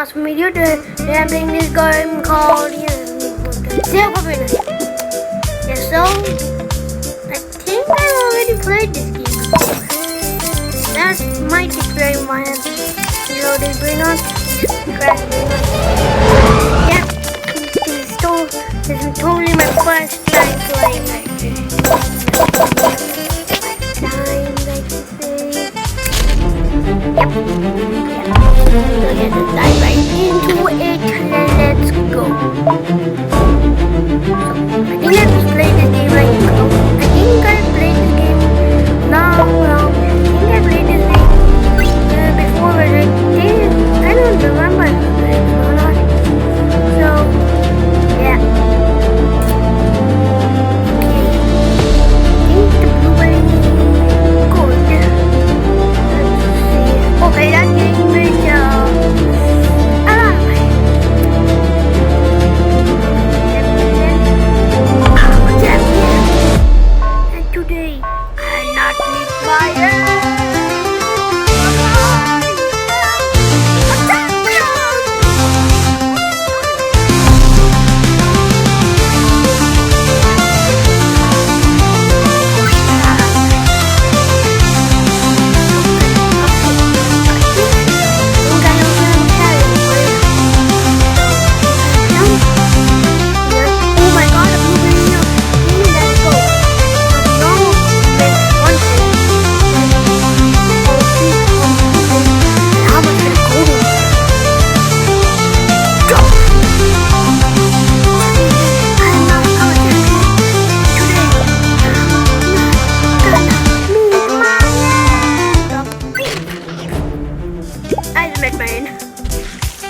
Awesome video today. I'm playing this game called Silver Brainrots. Yeah, so I think I already played this game before. That might explain why I loaded Brainrots. Crash Brainrots. Yeah, this is totally my first time playing like this. So yeah, let's dive right into it. Let's go. So I think I've played this game like I think I played this game. No, I think I played this game before, but I don't remember if I played it or not. So yeah. Okay. I think the blueberry good. Let's see. Okay, that game is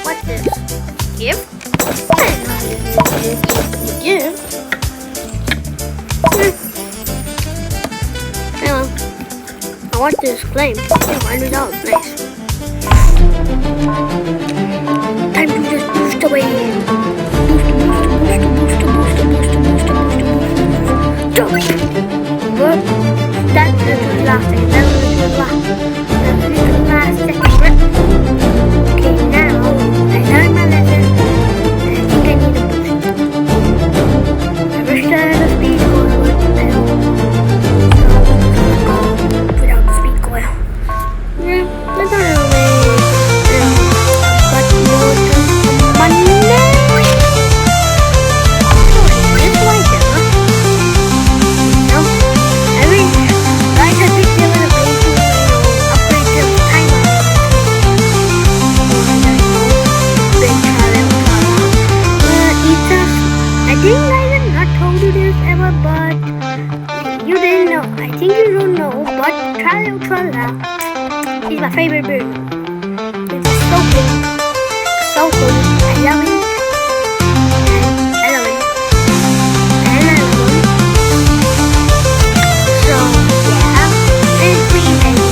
what's this? Gift? Gift? Hello. I want this claim. $100. Nice. Time to just boost away. Jump. That's the last thing. That's the last second. Okay, now I learned my lesson and I think I need a boost. I wish I had a speed coil, but I don't. So I'm go without the speed coil. Yeah, that's not a way. But more money. It's like that, huh? No, I wish guys had picked them in a way to upgrade the timer. I think I have not told you this ever, but you didn't know. I think you don't know, but Tralala is my favorite bird. It's so good. So good. I love it. I love it. And I love it. So, yeah. It's pretty nice.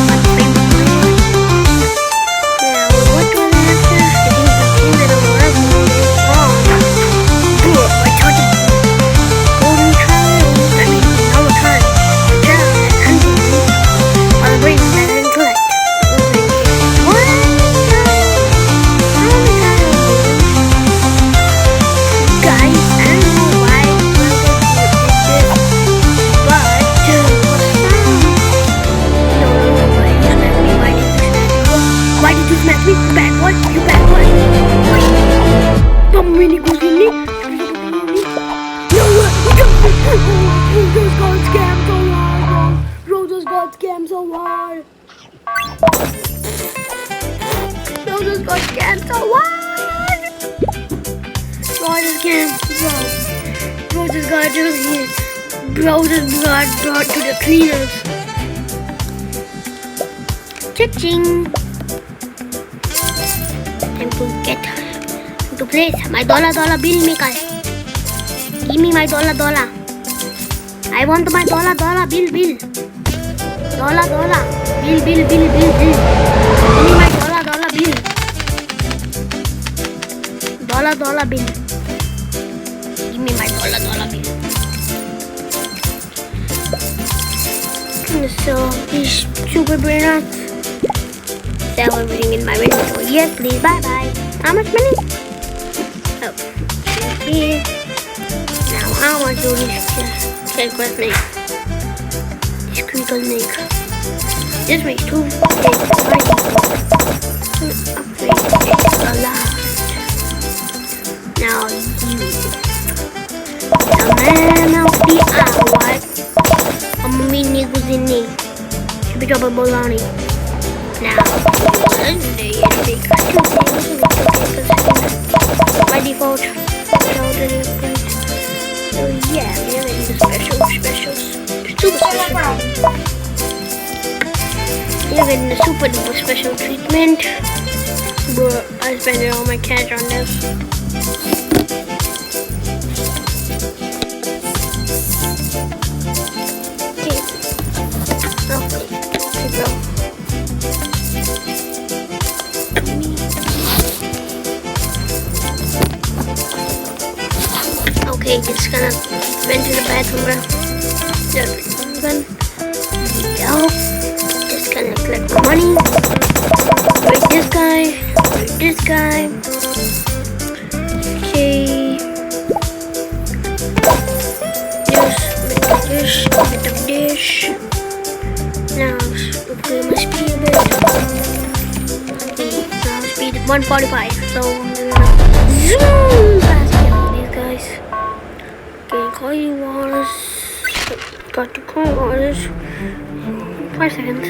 My favorite bird. Now, what do I have to? I think the thing that I'm working is wrong. I told you. Golden trial. I mean, our trial. Our brains that I didn't collect. What? Guys, I don't know why we're going to do this, but why did you smack me? Bad boy? You bad boy? Don't really go in me. Rose got scammed so hard. Rose got scammed so hard. Rose scammed. Rose got brought to the cleaners. Cha-ching. Time to get to place my dollar bill maker. Give me my dollar. I want my dollar bill. Dollar. Bill. Give me my dollar bill. Dollar bill. Give me my dollar bill. So, these super brainrots sell everything in my inventory. Yes, please. Bye bye. How much money? Oh, here. Now, how much do this sacred make? This crinkle make. This makes 2 eggs. Upgrade extra large. Now you. The man of the hour. I'm gonna meet niggles in me. Should be double bologna. Now, Monday and big. By default, so yeah, we're in the super special. You're getting the super duper special treatment. But I spent all my cash on this. Okay, bro. Okay, just gonna run to the bathroom, bro. Go. Just gonna collect my money. Wait, this guy. Wait, this guy. Okay. This, bit of dish. Now, okay, my speed a bit. Okay, now speed 145. So, I'm gonna zoom fast down these guys. Okay, call you waters. Got to call waters. 5 seconds.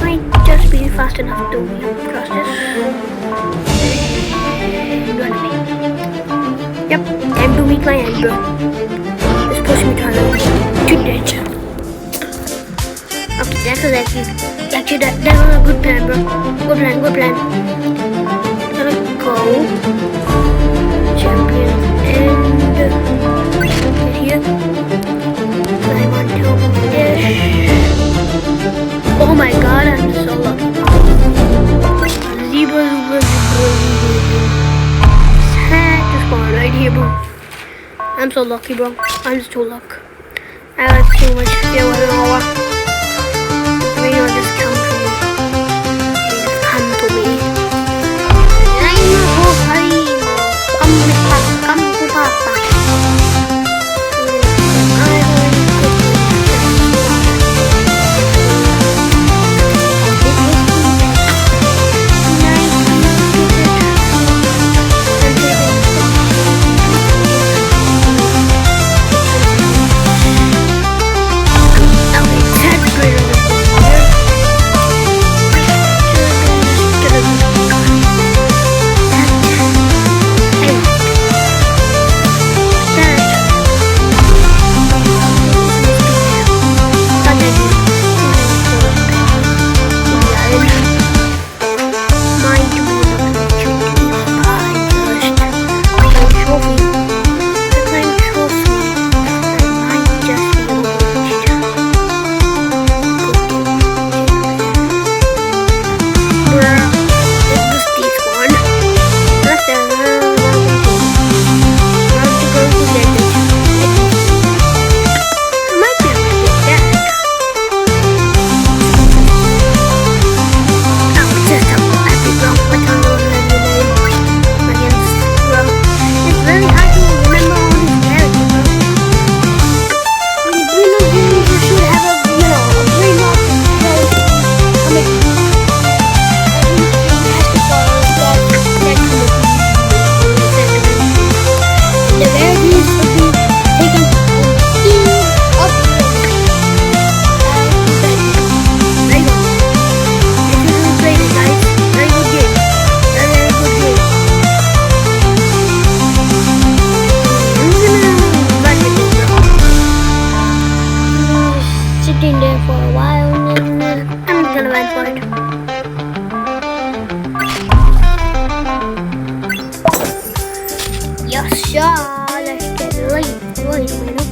Might just be fast enough to cross this. Run away. Yep, time to meet my end, bro. Just push me to dead. Okay, that's actually that's a good plan, bro. Good plan. Gonna go champion and get here. Climb on top of this. Oh my god, I'm so lucky. Zebra. Had to spawn right here, bro. I'm so lucky, bro. I'm just too lucky. I got too much skill. I don't know what. Maybe just come to me. Come to me. Come to Papa.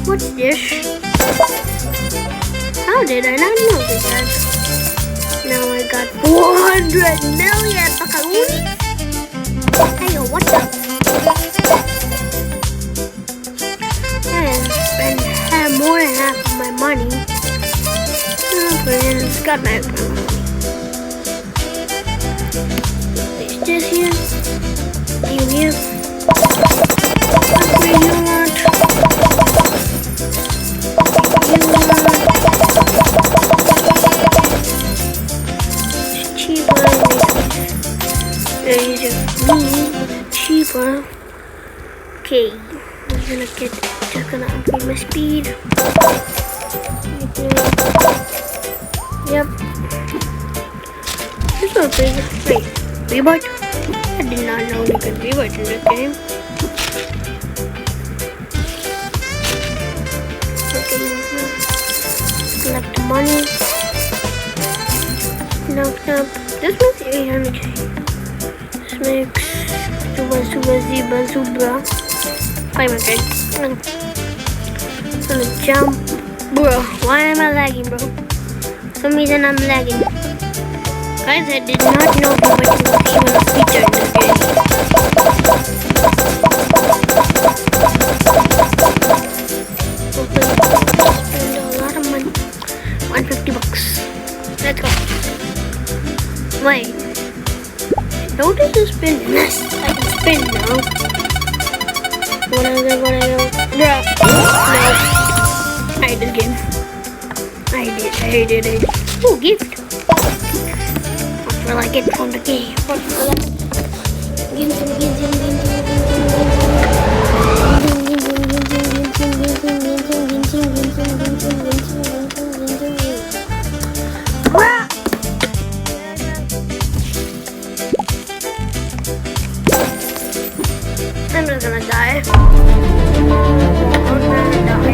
What's this? How did I not know this? Now I got 400 million buckaroonies. Hey, yo, what's up? And spend more than half of my money. Got my this here. You here. Upgrade you want. It's cheaper. There you go. Cheaper. Okay. Just gonna upgrade my speed. Yep. This one big. Wait, reboot? I did not know you could reboot in this game. Okay, collect the money. Knock. This makes 800k. This makes super. 500. I'm gonna jump. Bro, why am I lagging, bro? For some reason I'm lagging. Guys, I did not know how much was even a feature in this game. Spend a lot of money. 150 bucks. Let's go. Wait. Notice the spin. Yes, I can spin now. What I go? Bruh. No. I hate this game. I hated it. Oh, gift. What will I get from the game? What will I I'm just gonna die. I'm gonna die.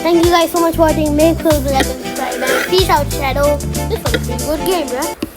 Thank you guys so much for watching. Make sure to like and subscribe. Peace out, Shadow. This was a pretty good game, bruh.